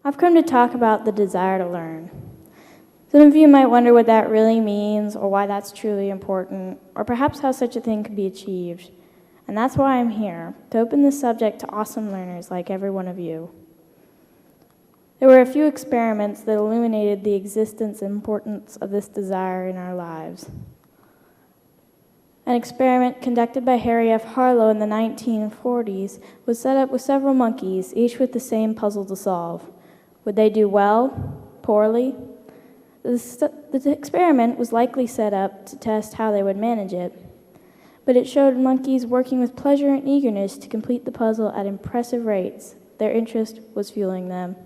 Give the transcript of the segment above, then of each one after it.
I've come to talk about the desire to learn. Some of you might wonder what that really means, or why that's truly important, or perhaps how such a thing could be achieved. And that's why I'm here, to open this subject to awesome learners like every one of you. There were a few experiments that illuminated the existence and importance of this desire in our lives. An experiment conducted by Harry F. Harlow in the 1940s was set up with several monkeys, each with the same puzzle to solve. Would they do well? Poorly? The experiment was likely set up to test how they would manage it, but it showed monkeys working with pleasure and eagerness to complete the puzzle at impressive rates. Their interest was fueling them.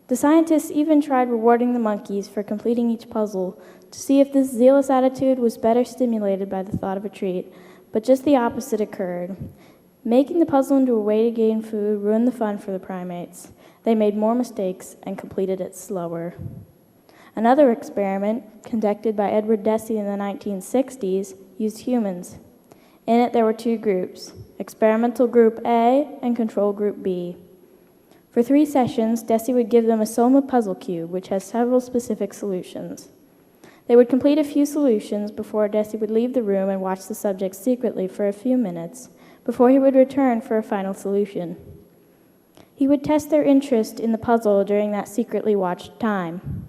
The scientists even tried rewarding the monkeys for completing each puzzle to see if this zealous attitude was better stimulated by the thought of a treat, but just the opposite occurred. Making the puzzle into a way to gain food ruined the fun for the primates. They made more mistakes and completed it slower. Another experiment, conducted by Edward Deci in the 1960s, used humans. In it, there were two groups, experimental group A and control group B. For 3 sessions, Deci would give them a Soma puzzle cube, which has several specific solutions. They would complete a few solutions before Deci would leave the room and watch the subjects secretly for a few minutes, before he would return for a final solution. He would test their interest in the puzzle during that secretly watched time.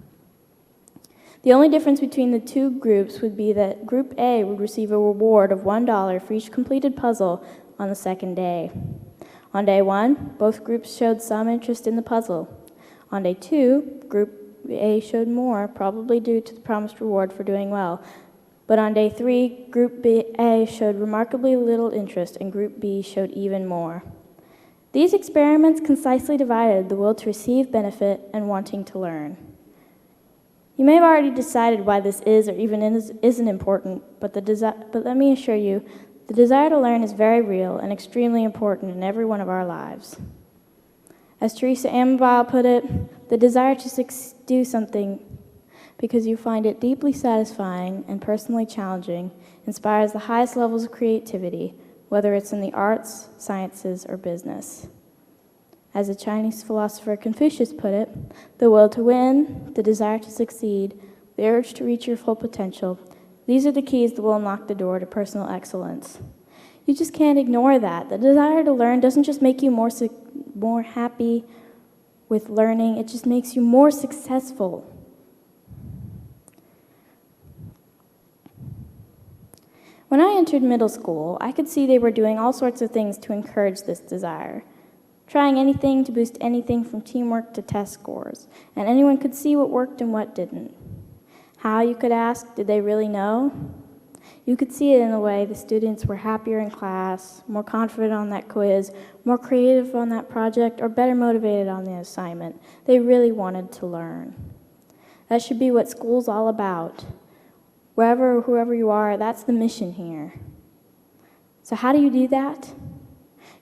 The only difference between the two groups would be that Group A would receive a reward of $1 for each completed puzzle on the second day. On day 1, both groups showed some interest in the puzzle. On day 2, Group A showed more, probably due to the promised reward for doing well. But on day 3, Group A showed remarkably little interest, and Group B showed even more. These experiments concisely divided the will to receive benefit and wanting to learn. You may have already decided why this is or even isn't important, but let me assure you, the desire to learn is very real and extremely important in every one of our lives. As Teresa Amabile put it, the desire to do something because you find it deeply satisfying and personally challenging inspires the highest levels of creativity, whether it's in the arts, sciences, or business. As the Chinese philosopher Confucius put it, the will to win, the desire to succeed, the urge to reach your full potential, these are the keys that will unlock the door to personal excellence. You just can't ignore that. The desire to learn doesn't just make you more happy with learning, it just makes you more successful. When I entered middle school, I could see they were doing all sorts of things to encourage this desire. Trying anything to boost anything from teamwork to test scores, and anyone could see what worked and what didn't. How, you could ask, did they really know? You could see it in the way the students were happier in class, more confident on that quiz, more creative on that project, or better motivated on the assignment. They really wanted to learn. That should be what school's all about. Wherever or whoever you are, that's the mission here. So how do you do that?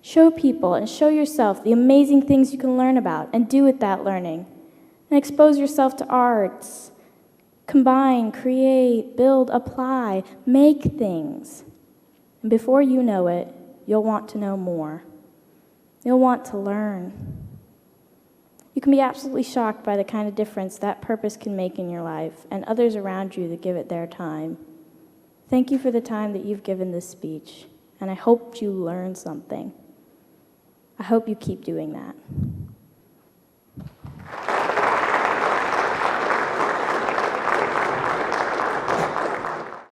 Show people and show yourself the amazing things you can learn about and do with that learning. And expose yourself to arts. Combine, create, build, apply, make things. And before you know it, you'll want to know more. You'll want to learn. You can be absolutely shocked by the kind of difference that purpose can make in your life and others around you that give it their time. Thank you for the time that you've given this speech, and I hope you learned something. I hope you keep doing that.